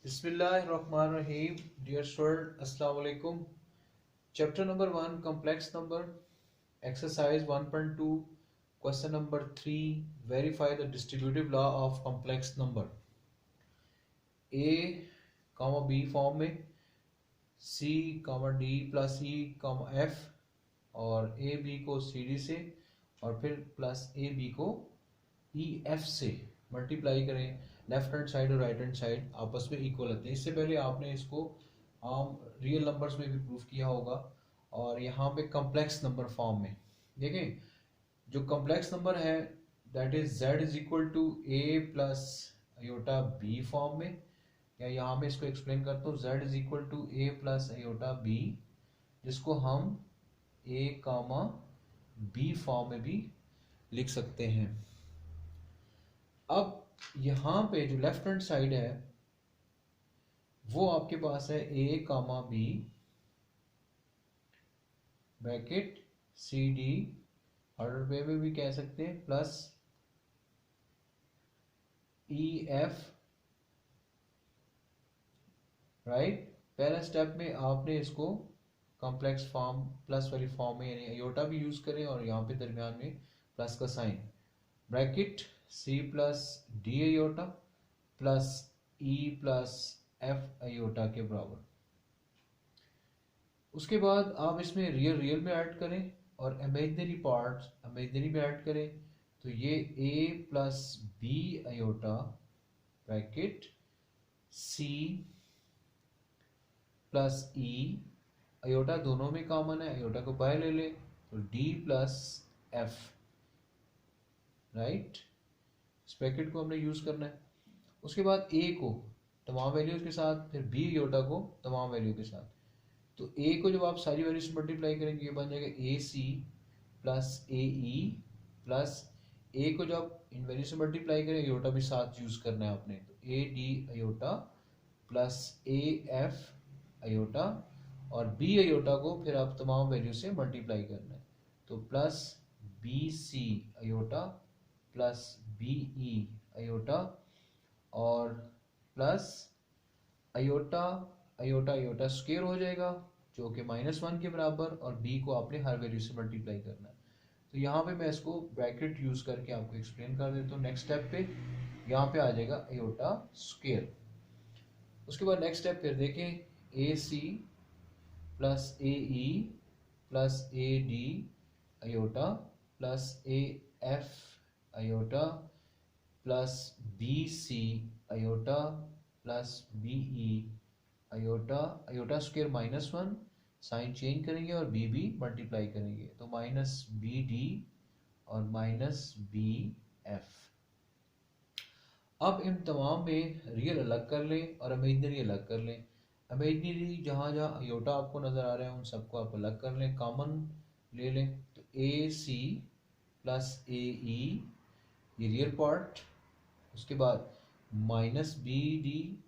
Bismillahirrahmanirrahim. Dear student, Assalamu alaikum. Chapter number 1, complex number, exercise 1.2, question number 3, verify the distributive law of complex number. A, B form में, C, D plus E, F और A B को C D से और फिर plus A B को E F से multiply करें। Left hand side और राइट हैंड साइड आपस में इक्वल होते हैं। इससे पहले आपने इसको आम रियल नंबर्स में भी प्रूफ किया होगा और यहाँ पे कम्प्लेक्स नंबर फॉर्म में देखें। जो कम्प्लेक्स नंबर है that is z is equal to a plus iota b form में, या यहाँ पे इसको एक्सप्लेन करता हूँ z is equal to a plus iota b, जिसको हम a कामा b फॉर्म में भी लिख सकते हैं। अब यहाँ पे जो लेफ्ट हैंड साइड है वो आपके पास है a comma b bracket C D, order way में भी कह सकते हैं, प्लस ई एफ। राइट, पहला स्टेप में आपने इसको कॉम्प्लेक्स फॉर्म प्लस वाली फॉर्म में यानी अयोटा भी यूज करें और यहाँ पे दरमियान में प्लस का sign, bracket C plus D iota plus E plus F iota के बराबर। उसके बाद आप इसमें रियल रियल में ऐड करें और इमेजिनरी पार्ट्स इमेजिनरी में ऐड करें, तो ये a plus B iota bracket c plus e, iota दोनों में कॉमन है, अयोटा को बाहर ले ले तो d प्लस f। राइट, इस ब्रैकेट को हमने यूज करना है। उसके बाद a को तमाम वैल्यूज के साथ, फिर b अयोटा को तमाम वैल्यू के साथ। तो a को जब आप सारी वैल्यू से मल्टीप्लाई करेंगे ये बन जाएगा A C plus A E, plus a को जब इन वैल्यू से मल्टीप्लाई करें अयोटा भी साथ यूज करना है आपने, तो A D iota plus A F iota और b अयोटा को फिर आप तमाम वैल्यू से मल्टीप्लाई करना है, तो plus B C iota plus B E iota और plus iota iota iota square हो जाएगा जो कि -1 के बराबर, और b को आपने हर वैल्यू से मल्टीप्लाई करना है। तो यहाँ पे मैं इसको ब्रैकेट यूज करके आपको एक्सप्लेन कर देता हूँ। नेक्स्ट स्टेप पे यहाँ पे आ जाएगा अयोटा स्क्वायर। उसके बाद नेक्स्ट स्टेप फिर देखें, A C plus A E plus A D iota plus A F iota plus B C iota plus B E iota iota square -1, sign change करेंगे और बी भी मल्टीप्लाई करेंगे, तो minus B D और minus B F. अब इन तमाम में रियल अलग कर लें और इमेजिनरी अलग कर लें। इमेजिनरी जहाँ जहाँ अयोटा आपको नज़र आ रहा है उन सबको आप अलग कर लें, कॉमन ले लें, तो ए सी प्लस ए ई ये रियल पार्ट, उसके बाद minus B D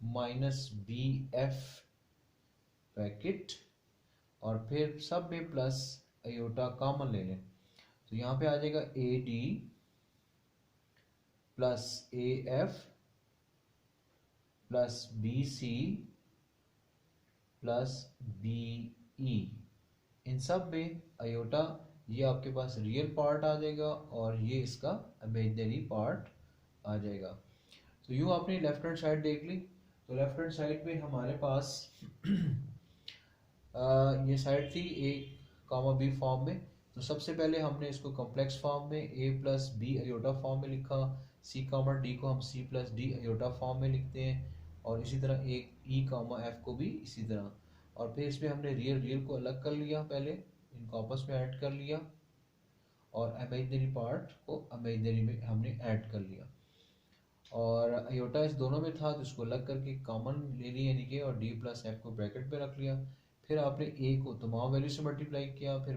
minus B F bracket और फिर सब में प्लस अयोटा कॉमन ले लें, तो यहाँ पे आ जाएगा A D plus A F plus B C plus B E. इन सब में अयोटा ये आपके पास रियल पार्ट आ जाएगा और ये इसका इमेजिनरी पार्ट आ जाएगा। तो यूँ आपने लेफ्ट हैंड साइड देख ली, तो लेफ्ट हैंड साइड पे हमारे पास ये साइड थी a कामा b फॉर्म में, तो सबसे पहले हमने इसको कॉम्प्लेक्स फॉर्म में a plus B iota form में लिखा, c कामा d को हम c plus D iota form में लिखते हैं, और इसी तरह एक e कामा f को भी इसी तरह। और फिर इसमें हमने रियल रियल को अलग कर लिया, पहले इनको आपस में ऐड कर लिया और इमेजिनरी पार्ट को इमेजिनरी में हमने ऐड कर लिया, और अयोटा इस दोनों में था तो इसको अलग करके कॉमन ले लिया यानी कि, और d प्लस एफ को ब्रैकेट पे रख लिया। फिर आपने a को तमाम वैल्यू से मल्टीप्लाई किया, फिर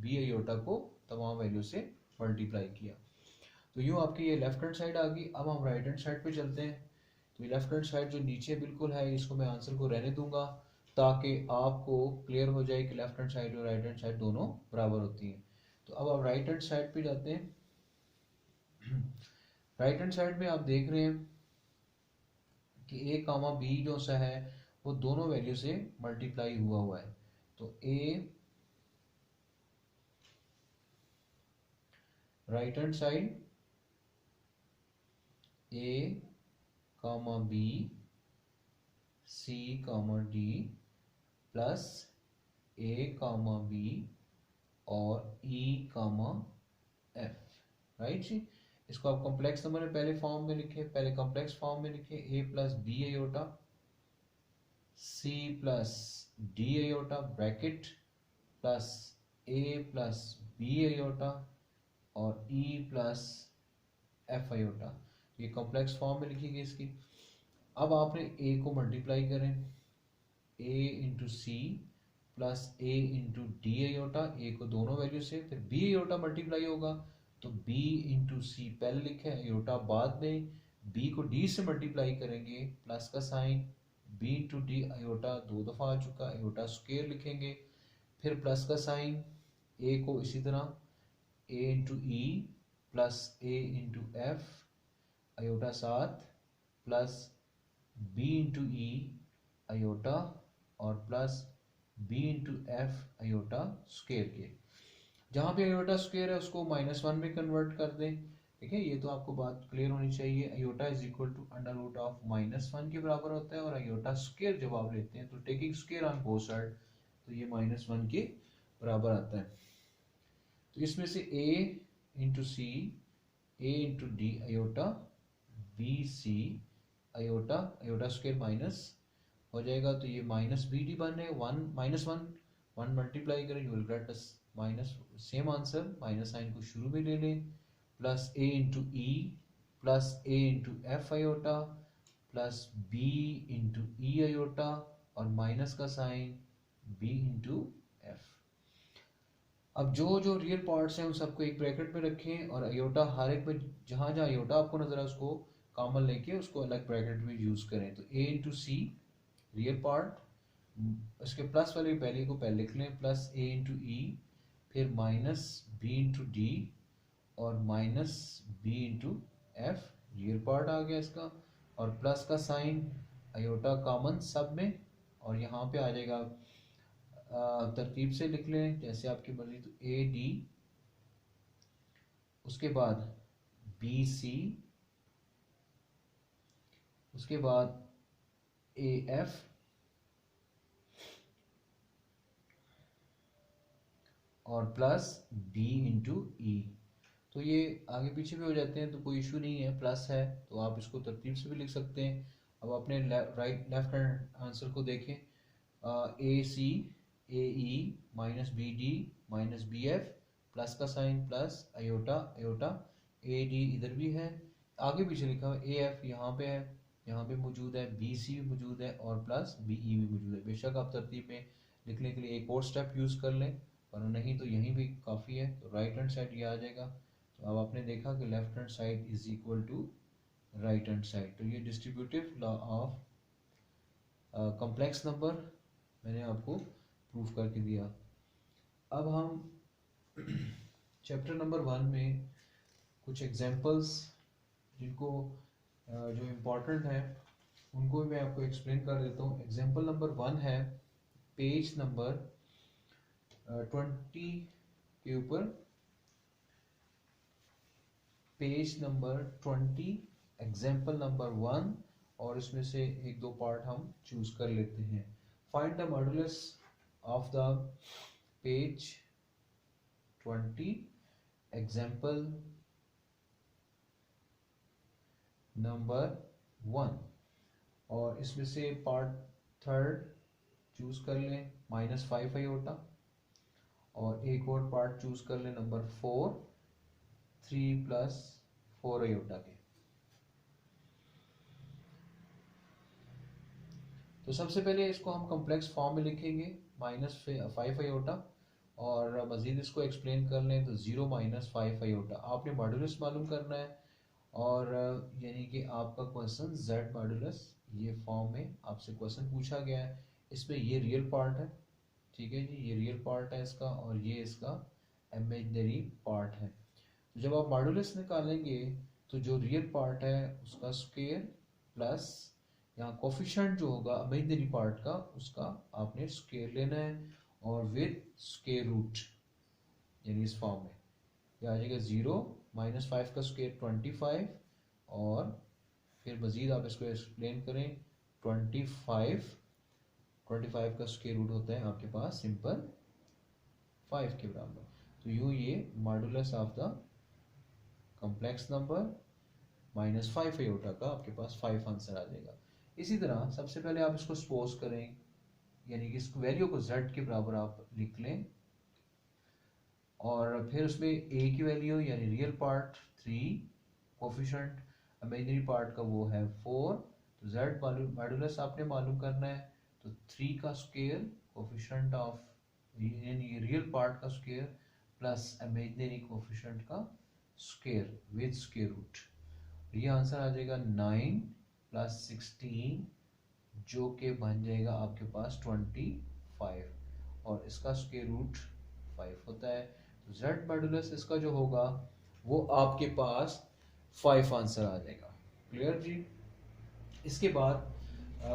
b अयोटा को तमाम वैल्यू से मल्टीप्लाई किया। तो यूँ आपकी ये लेफ्ट हैंड साइड आ गई। अब हम राइट हैंड साइड पे चलते हैं। तो ये लेफ्ट हैंड साइड जो नीचे बिल्कुल है इसको मैं आंसर को रहने दूंगा ताकि आपको क्लियर हो जाए कि लेफ्ट हैंड साइड और राइट हैंड साइड दोनों बराबर होती हैं। तो अब आप राइट हैंड साइड पे जाते हैं। राइट हैंड साइड में आप देख रहे हैं कि ए कामा बी जो सा है वो दोनों वैल्यू से मल्टीप्लाई हुआ है। तो ए राइट हैंड साइड ए कामा बी सी कामा डी प्लस ए कामा बी और ई कामा एफ। राइट जी, इसको आप कॉम्प्लेक्स नंबर में पहले फॉर्म में लिखे, पहले कॉम्प्लेक्स फॉर्म में लिखे A plus B iota C plus D iota bracket plus A plus B iota और ई प्लस एफ आयोटा। ये कॉम्प्लेक्स फॉर्म में लिखी गई इसकी। अब आपने ए को मल्टीप्लाई करें, ए into C plus A into D iota, ए को दोनों वैल्यू से, फिर बी आयोटा मल्टीप्लाई होगा तो बी इंटू सी पहले लिखे आयोटा बाद में, बी को डी से मल्टीप्लाई करेंगे प्लस का sign, B into D iota 2 दफ़ा आ चुका, आयोटा स्क्वायर लिखेंगे, फिर प्लस का साइन, ए को इसी तरह A into E plus A into F iota 7 plus B into E iota और plus B into F iota square के। जहाँ पे आयोटा स्क्वायर है उसको -1 में कन्वर्ट कर दें। ठीक है, ये तो आपको बात क्लियर होनी चाहिए। Iota is equal to under root of -1 के बराबर होता है, और आयोटा स्क्वायर जब आप लेते हैं तो taking square on both side तो ये -1 के बराबर आता है। तो इसमें से a into C, A into D iota B C iota, iota square minus हो जाएगा तो ये माइनस बी डी बन रहे 1 मल्टीप्लाई करें, you will get minus, same answer, minus sign को शुरू में ले लें, plus A into E plus A into F iota plus B into E iota और माइनस का साइन बी इंटू एफ। अब जो जो रियल पार्ट्स हैं उन सबको एक ब्रैकेट में रखें और आयोटा हर एक में जहाँ जहाँ आयोटा आपको नजर आए उसको कॉमन लेके उसको अलग ब्रैकेट में यूज करें। तो A into C real part, उसके प्लस वाली वैल्यू को पहले लिख लें, प्लस ए इंटू ई, फिर माइनस बी इंटू डी और minus B into F, real part आ गया इसका, और प्लस का साइन आयोटा कॉमन सब में, और यहाँ पे आ जाएगा तरतीब से लिख लें जैसे आपकी मर्जी। तो ए डी, उसके बाद बी सी, उसके बाद ए एफ, और प्लस बी इंटू ई। तो ये आगे पीछे भी हो जाते हैं तो कोई इशू नहीं है, प्लस है तो आप इसको तरतीब से भी लिख सकते हैं। अब अपने लेफ्ट हैंड आंसर को देखें, A C A E minus B D minus B F, plus का sign plus iota iota, A D इधर भी है, आगे पीछे लिखा हुआ ए एफ यहाँ पे है, यहाँ पे मौजूद है, बी सी भी मौजूद है और प्लस बी ई भी मौजूद है। बेशक आप तरतीब में लिखने के लिए एक और स्टेप यूज़ कर लें, पर नहीं तो यहीं भी काफ़ी है। तो राइट हैंड साइड ये आ जाएगा। तो अब आपने देखा कि left hand side is equal to right hand side. तो ये distributive law of complex number मैंने आपको प्रूफ करके दिया। अब हम चैप्टर नंबर 1 में कुछ एग्जांपल्स जिनको जो इम्पोर्टेंट है उनको मैं आपको एक्सप्लेन कर देता हूँ। एग्जांपल नंबर 1 है पेज नंबर 20 के ऊपर, पेज नंबर 20 एग्जाम्पल नंबर 1, और इसमें से एक दो पार्ट हम चूज कर लेते हैं। Find the modulus of the page 20 example number 1, और इसमें से पार्ट 3 चूज कर लें -5 आयोटा, और एक और पार्ट चूज कर लें नंबर 4 3 + 4 आयोटा के। तो सबसे पहले इसको हम कॉम्प्लेक्स फॉर्म में लिखेंगे -5 आयोटा, और मजीद इसको एक्सप्लेन कर लें तो 0 - 5 आयोटा। आपने मॉडुलस मालूम करना है, और यानी कि आपका क्वेश्चन z मॉडुलस ये फॉर्म में आपसे क्वेश्चन पूछा गया है। इसमें ये रियल पार्ट है, ठीक है जी, ये रियल पार्ट है इसका, और ये इसका इमेजिनरी पार्ट है। तो जब आप मॉडुलस निकालेंगे तो जो रियल पार्ट है उसका स्क्वायर प्लस यहाँ कोफिशिएंट जो होगा इमेजिनरी पार्ट का उसका आपने स्क्वायर लेना है और विद स्क्वायर रूट, यानी इस फॉर्म में ये आ जाएगा 0 -5 का स्क्वायर 25 और फिर मज़ीद आप इसको एक्सप्लेन करें 25 का स्क्वायर रूट होता है आपके पास सिंपल 5 के बराबर। तो यूँ ये modulus of the complex number -5 iota का आपके पास 5 आंसर आ जाएगा। इसी तरह सबसे पहले आप इसको सपोज करें, यानी कि इस वैल्यू को z के बराबर आप लिख लें और फिर उसमें a की वैल्यू यानी real part 3, coefficient imaginary part का वो है 4, तो z मॉडुलस आपने मालूम करना है। तो 3 का स्क्वायर कोफिशिएंट ऑफ यानी रियल पार्ट का स्क्वायर प्लस इमेजिनरी कोफिशिएंट का स्क्वायर विद स्क्वायर रूट, ये आंसर आ जाएगा 9 + 16 जो कि बन जाएगा आपके पास 25 और इसका स्क्वायर रूट 5 होता है। तो z मॉडुलस इसका जो होगा वो आपके पास 5 आंसर आ जाएगा। क्लियर जी। इसके बाद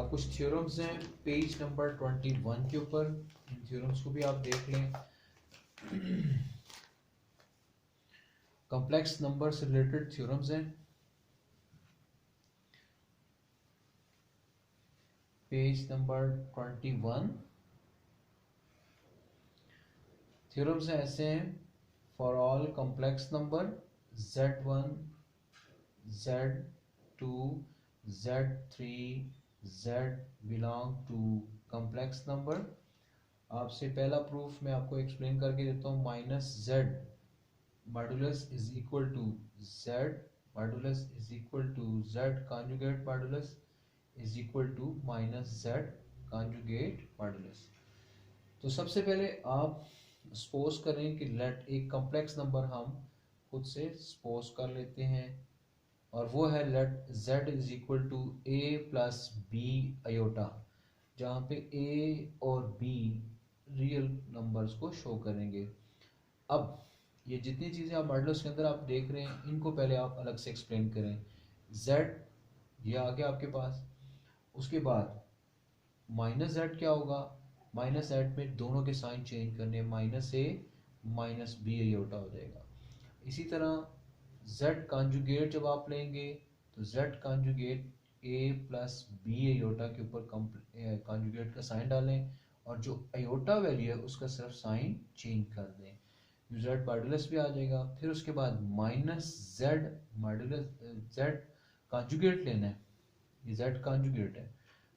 कुछ थ्योरम्स हैं पेज नंबर 21 के ऊपर, इन थ्योरम्स को भी आप देख लें। कॉम्प्लेक्स नंबर से रिलेटेड थ्योरम्स हैं, पेज नंबर 21। थ्योरम्स ऐसे हैं, for all complex number z1 z2 z3 z belong to complex number. आपसे पहला प्रूफ मैं आपको एक्सप्लेन करके देता हूँ, -z modulus is equal to z modulus is equal to z conjugate modulus is equal to -z conjugate modulus. तो सबसे पहले आप सपोज करें कि लेट एक कॉम्प्लेक्स नंबर हम खुद से सपोज कर लेते हैं और वो है let z is equal to a + b iota, जहाँ पे a और b रियल नंबर्स को शो करेंगे। अब ये जितनी चीज़ें आप मॉडुलस के अंदर आप देख रहे हैं इनको पहले आप अलग से एक्सप्लेन करें। z ये आ गया आपके पास, उसके बाद -z क्या होगा, -z में दोनों के साइन चेंज करने, -a -b आयोटा हो जाएगा। इसी तरह z कॉन्जुगेट जब आप लेंगे तो z conjugate a + b iota के ऊपर कॉन्जुगेट का साइन डालें और जो आयोटा वैल्यू है उसका सिर्फ साइन चेंज कर दें, z मॉडुलस भी आ जाएगा। फिर उसके बाद -z मॉडुलस z कॉन्जुगेट लेना है, ये z कॉन्जुगेट है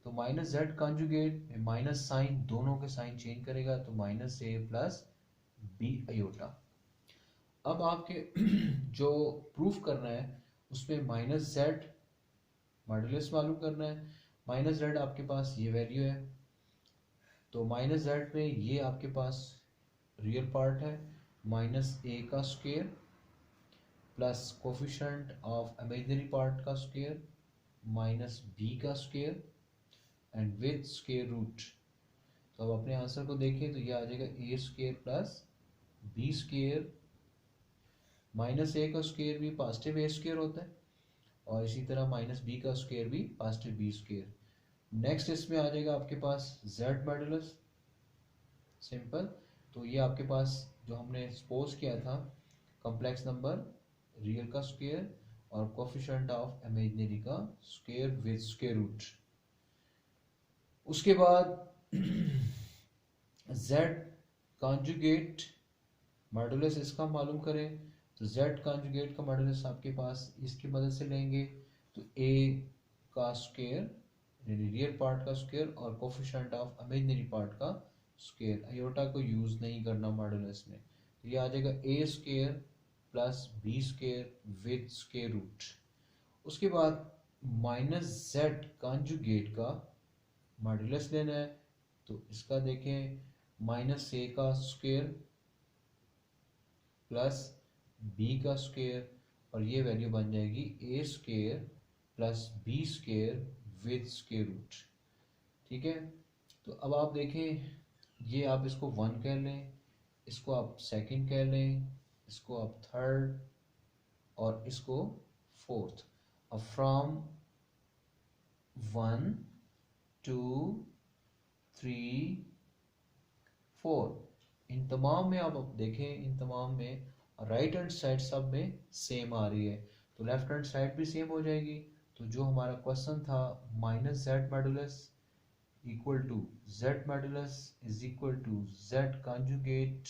तो -z कॉन्जुगेट में माइनस साइन दोनों के साइन चेंज करेगा तो -a + b आयोटा। अब आपके जो प्रूफ करना है उसमें -z मॉडुलस मालूम करना है। -z आपके पास ये वैल्यू है तो -z में ये आपके पास रियल पार्ट है, -a का square plus coefficient of imaginary part का स्क्वायर -b का square and with square root. तो अब अपने आंसर को देखें तो ये आ जाएगा a² + b², -a का स्क्वायर भी पॉजिटिव a² होता है और इसी तरह -b का स्क्वायर भी पॉजिटिव b²। नेक्स्ट इसमें आ जाएगा आपके पास z मॉडुलस, सिंपल। तो ये आपके पास जो हमने सपोज किया था कॉम्प्लेक्स नंबर रियल का स्क्वायर और कोफिशिएंट ऑफ इमेजिनरी का स्क्वायर विद स्क्वायर रूट। उसके बाद z कॉन्जुगेट मॉडुलस इसका मालूम करें तो z कॉन्जुगेट का मॉडुलस आपके पास इसकी मदद से लेंगे तो a का स्क्वायर यानी रियल पार्ट का स्क्वायर और कोफिशिएंट ऑफ इमेजिनरी पार्ट का स्क्वायर, आयोटा को यूज नहीं करना मॉडुलस में, तो ये आ जाएगा a² + b² with square root. उसके बाद -z कॉन्जुगेट का मॉडुलस लेना है तो इसका देखें -a का स्क्वायर प्लस b का स्क्वायर और ये वैल्यू बन जाएगी a² + b² with square root. ठीक है, तो अब आप देखें ये आप इसको 1 कह लें, इसको आप सेकंड कह लें, इसको आप थर्ड और इसको फोर्थ। अब फ्रॉम 1 2 3 4। इन तमाम में आप देखें, इन तमाम में राइट हैंड साइड सब में सेम आ रही है, तो लेफ्ट हैंड साइड भी सेम हो जाएगी। तो जो हमारा क्वेश्चन था minus Z modulus equal to Z modulus is equal to Z conjugate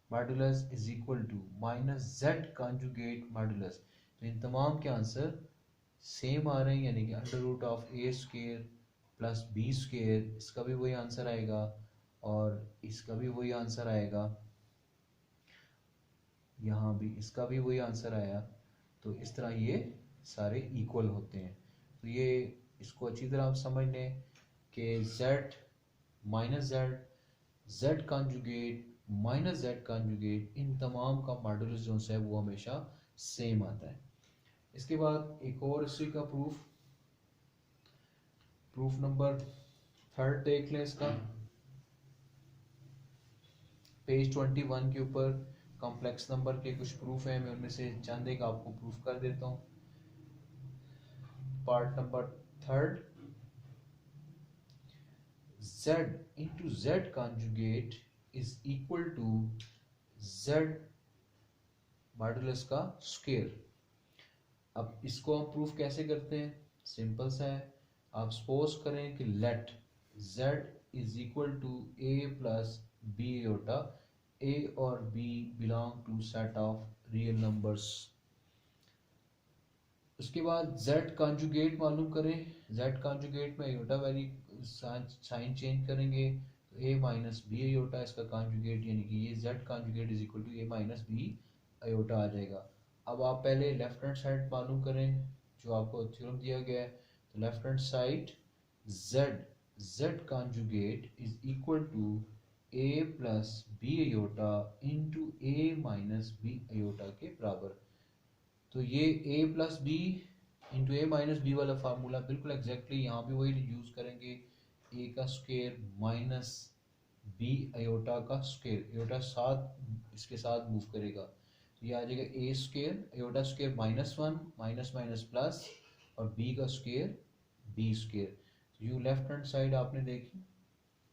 modulus is equal to minus Z conjugate modulus, तो इन तमाम के आंसर सेम आ रहे हैं, यानी कि under root of A square plus B square, इसका भी वही आंसर आएगा और इसका भी वही आंसर आएगा, यहाँ भी इसका भी वही आंसर आया। तो इस तरह ये सारे इक्वल होते हैं। तो ये इसको अच्छी तरह आप समझ लें कि z minus Z, Z conjugate minus Z conjugate, इन तमाम का मॉडुलस जो है वो हमेशा सेम आता है। इसके बाद एक और इसी का प्रूफ नंबर 3 देख लें। इसका पेज 21 के ऊपर कॉम्प्लेक्स नंबर के कुछ प्रूफ हैं, मैं उनमें से चंद एक आपको प्रूफ कर देता हूँ। Part number 3, z into Z conjugate is equal to z modulus का स्क्वायर। अब इसको हम प्रूफ कैसे करते हैं, सिंपल सा है। आप सपोज करें कि let z is equal to a plus B iota, a और b belong to set of real numbers. उसके बाद z कॉन्जुगेट मालूम करें, z कॉन्जुगेट में योटा वैल्यू साइन चेंज करेंगे तो a माइनस बी अयोटा इसका कॉन्जुगेट, यानी कि ये z conjugate is equal to a minus B iota आ जाएगा। अब आप पहले लेफ्ट हैंड साइड मालूम करें जो आपको थ्योरम दिया गया है, तो left hand side z conjugate is equal to a plus B iota into a minus B iota के बराबर। तो ये a plus B into A minus B वाला फार्मूला बिल्कुल एग्जैक्टली यहाँ भी वही यूज करेंगे, a का स्क्वायर माइनस बी अयोटा का स्क्वायर, अयोटा साथ इसके साथ मूव करेगा तो ये आ जाएगा a square iota square minus 1 minus minus plus और b का स्क्वायर b स्क्वायर। तो यू लेफ्ट हैंड साइड आपने देखी,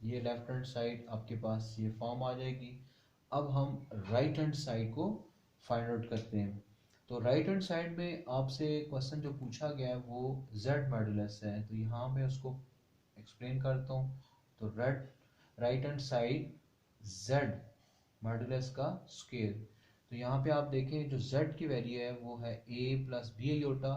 ये लेफ्ट हैंड साइड आपके पास ये फॉर्म आ जाएगी। अब हम राइट हैंड साइड को फाइंड आउट करते हैं। तो राइट हैंड साइड में आपसे क्वेश्चन जो पूछा गया है वो z मॉडुलस है, तो यहाँ मैं उसको एक्सप्लेन करता हूँ। तो right hand side z modulus का स्क्वायर, तो यहाँ पे आप देखें जो z की वैल्यू है वो है a प्लस बी अयोटा,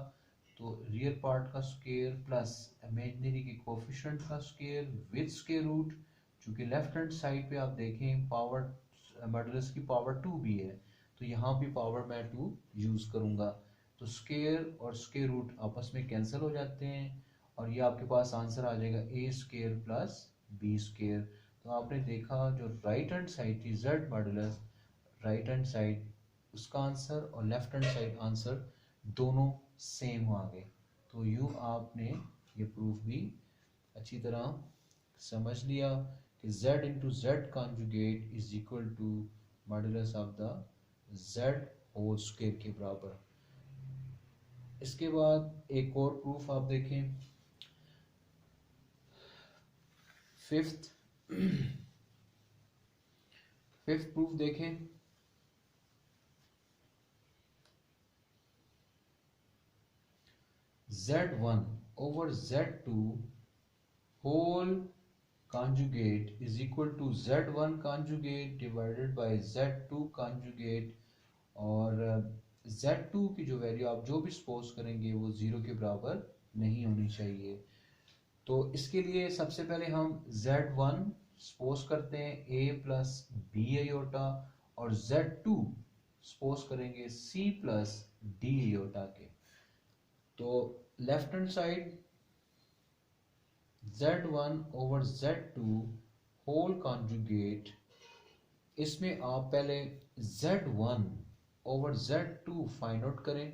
तो रियल पार्ट का स्क्वायर प्लस इमेजिनरी के कोफिशिएंट का स्क्वायर विद स्क्वायर रूट। चूंकि लेफ्ट हैंड साइड पे आप देखें पावर मॉडुलस की पावर 2 भी है, तो यहाँ भी पावर मैं 2 यूज करूंगा, तो स्क्वायर और स्क्वायर रूट आपस में कैंसिल हो जाते हैं और ये आपके पास आंसर आ जाएगा a square plus B square. तो आपने देखा जो राइट हैंड साइड थी z modulus, right hand side उसका आंसर और लेफ्ट हैंड साइड आंसर दोनों सेम आ गए। तो यूँ आपने ये प्रूफ भी अच्छी तरह समझ लिया कि z into Z conjugate is equal to modulus of the z whole square के बराबर। इसके बाद एक और प्रूफ आप देखें, फिफ्थ प्रूफ देखें। z1 over z2 whole conjugate is equal to z1 conjugate divided by z2 conjugate, और z2 की जो वैल्यू आप जो भी सपोज करेंगे वो 0 के बराबर नहीं होनी चाहिए। तो इसके लिए सबसे पहले हम z1 सपोज करते हैं a प्लस बी अयोटा और z2 सपोज करेंगे c प्लस डी अयोटा के। तो left hand side z1 over z2 whole conjugate, इसमें आप पहले z1 over z2 find out करें।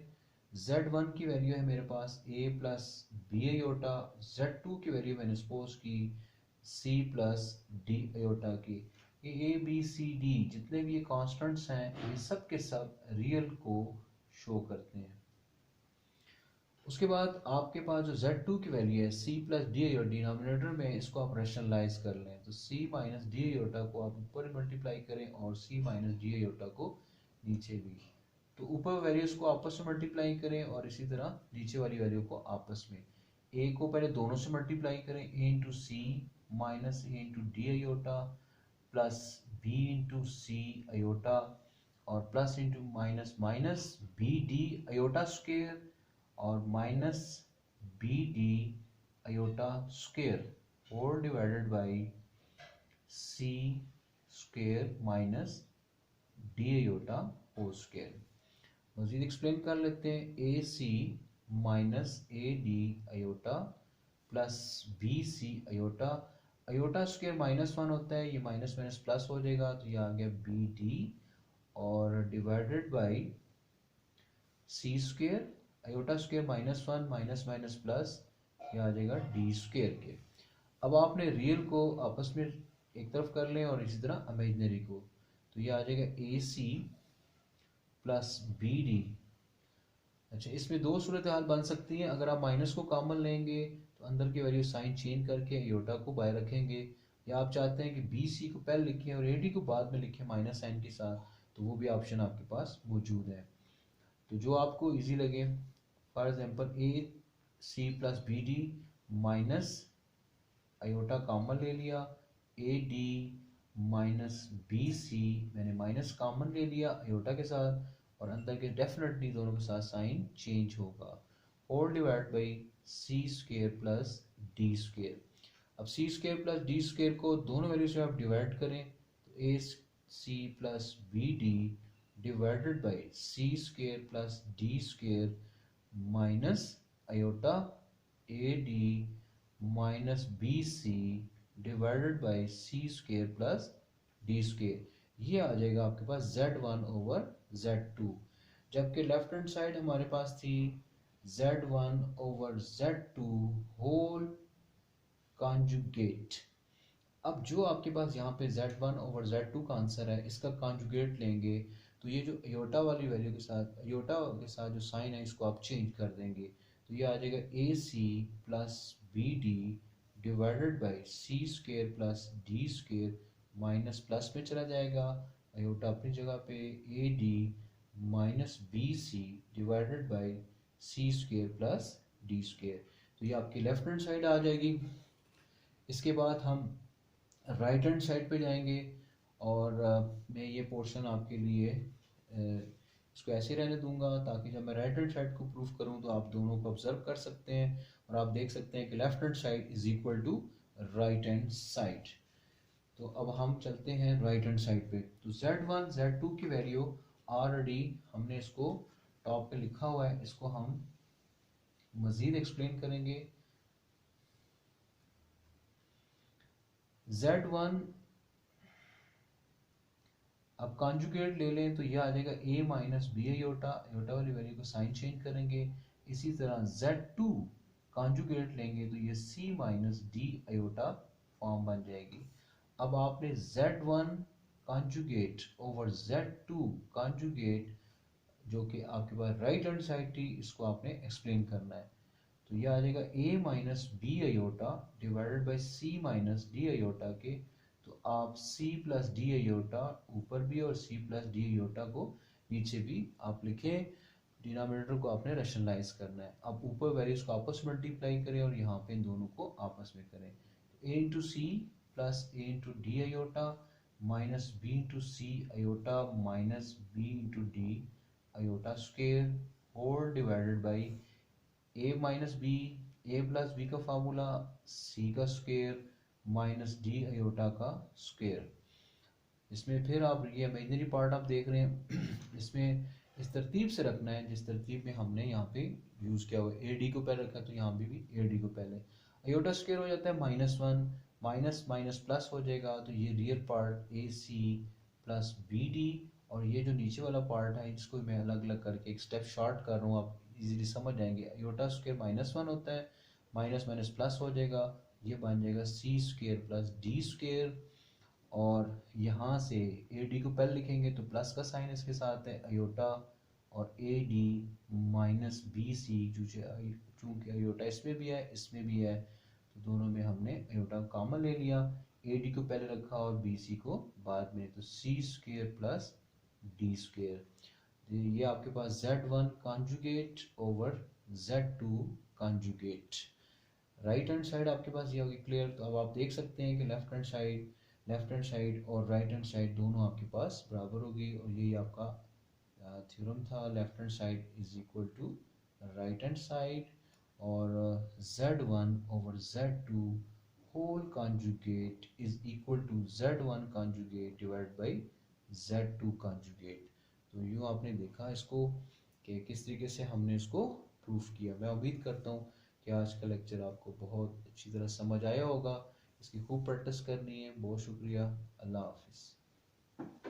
z1 की वैल्यू है मेरे पास a plus B iota, z2 की वैल्यू मैंने सपोज की c प्लस डी अयोटा की। ये a b c d जितने भी ये कॉन्स्टेंट्स हैं ये सब के सब रियल को शो करते हैं। उसके बाद आपके पास जो Z2 की वैल्यू है C plus D iota, denominator में इसको आप रैशनलाइज कर लें तो C माइनस डी आयोटा को आप ऊपर मल्टीप्लाई करें और C माइनस डी आयोटा को नीचे भी, तो ऊपर वैल्यूज को आपस में मल्टीप्लाई करें और इसी तरह नीचे वाली वैल्यू को आपस में। A को पहले दोनों से मल्टीप्लाई करें, A into C minus A into D iota plus B into C iota और plus into minus minus B D iota square और minus B D iota square whole divided by C square minus D iota whole square. मजीद explain कर लेते हैं, A C minus A D iota plus B C iota, iota square -1 होता है, ये minus minus plus हो जाएगा तो ये आ गया बी डी और divided by C square, iota square -1 minus minus plus, ये आ जाएगा डी स्क्वायर के। अब आपने रियल को आपस में एक तरफ कर लें और इसी तरह इमेजिनरी को, तो ये आ जाएगा A C plus B D. अच्छा, इसमें दो सूरत हाल बन सकती हैं, अगर आप माइनस को कॉमन लेंगे तो अंदर की वैल्यू साइन चेंज करके आयोटा को बाय रखेंगे, या आप चाहते हैं कि बी सी को पहले लिखें और ए डी को बाद में लिखें माइनस साइन के साथ, तो वो भी ऑप्शन आपके पास मौजूद है, तो जो आपको इजी लगे। For example A C plus B D minus iota common ले लिया, A D minus B C मैंने माइनस कॉमन ले लिया आयोटा के साथ और अंदर के डेफिनेटली दोनों के साथ साइन चेंज होगा, whole divide by C square plus D square. अब C square plus D square को दोनों वैल्यू से आप डिवाइड करें तो A C plus B D divided by C square plus D square minus iota A D minus B C divided by C square plus D square, ये आ जाएगा आपके पास Z1 ओवर Z2, जबकि left hand side हमारे पास थी Z1 over Z2 whole conjugate. अब जो आपके पास यहाँ पे Z1 ओवर Z2 का आंसर है, इसका कॉन्जुगेट लेंगे तो ये जो आयोटा वाली वैल्यू के साथ, आयोटा के साथ जो साइन है इसको आप चेंज कर देंगे, तो ये आ जाएगा A C plus B D divided by C square plus D square minus plus में चला जाएगा, आयोटा अपनी जगह पे A D minus B C divided by C square plus D square, तो ये आपकी लेफ्ट हैंड साइड आ जाएगी। इसके बाद हम राइट हैंड साइड पे जाएंगे और मैं ये पोर्शन आपके लिए इसको ऐसे रहने दूंगा ताकि जब मैं राइट हैंड साइड को प्रूफ करूं तो आप दोनों को ऑब्जर्व कर सकते हैं और आप देख सकते हैं कि left hand side is equal to right hand side. तो अब हम चलते हैं राइट हैंड साइड पे, तो Z1 Z2 की वैल्यू ऑलरेडी हमने इसको टॉप पे लिखा हुआ है, इसको हम मजीद एक्सप्लेन करेंगे। Z1 अब कॉन्जुगेट ले लें तो यह आ जाएगा a minus B iota, iota वाली वैल्यू को साइन चेंज करेंगे, इसी तरह Z2 कॉन्जुगेट लेंगे तो ये c minus D iota form बन जाएगी। अब आपने Z1 conjugate over Z2 conjugate जो कि आपके पास राइट हैंड साइड थी, इसको आपने एक्सप्लेन करना है, तो यह आ जाएगा a minus B iota divided by c minus D iota के, तो आप c प्लस डी आयोटा ऊपर भी और c प्लस डी आयोटा को नीचे भी आप लिखें, डिनोमिनेटर को आपने रैशनलाइज करना है। अब ऊपर वैल्यूज को आपस में मल्टीप्लाई करें और यहाँ पे इन दोनों को आपस में करें, a into C plus a into D iota minus b into C iota minus b into D iota square whole divided by a minus B, a plus B का फार्मूला c का स्क्वायर माइनस डी आयोटा का square. इसमें फिर आप ये imaginary part आप देख रहे हैं, इसमें इस तरतीब से रखना है जिस तरतीब में हमने यहाँ पे यूज़ किया हुआ है, ए डी को पहले रखा तो यहाँ भी ए डी को पहले, आयोटा स्क्वायर हो जाता है -1 माइनस माइनस प्लस हो जाएगा, तो ये real part A C plus B D और ये जो नीचे वाला पार्ट है इसको मैं अलग अलग करके एक स्टेप शॉर्ट कर रहा हूँ, आप इजीली समझ जाएंगे। आयोटा स्क्वायर -1 होता है, माइनस माइनस प्लस हो जाएगा, ये बन जाएगा सी स्क्वायर प्लस डी स्क्वायर और यहाँ से ए डी को पहले लिखेंगे तो प्लस का साइन इसके साथ है, आयोटा और A D minus B C, चूँकि आयोटा इसमें भी है इसमें भी है, तो दोनों में हमने आयोटा कॉमन ले लिया, ए डी को पहले रखा और बी सी को बाद में, तो C square plus D square. ये आपके पास Z1 conjugate over Z2 conjugate. Right hand side आपके पास ये होगी क्लियर। तो अब आप देख सकते हैं कि लेफ्ट हैंड साइड और राइट हैंड साइड दोनों आपके पास बराबर होगी, और यही आपका थ्योरम था, left hand side is equal to right hand side, और Z1 over Z2 whole conjugate is equal to Z1 conjugate divide by Z2 conjugate. तो यूँ आपने देखा इसको कि किस तरीके से हमने इसको प्रूफ किया। मैं उम्मीद करता हूँ कि आज का लेक्चर आपको बहुत अच्छी तरह समझ आया होगा। इसकी खूब प्रैक्टिस करनी है। बहुत शुक्रिया। अल्लाह हाफिज़।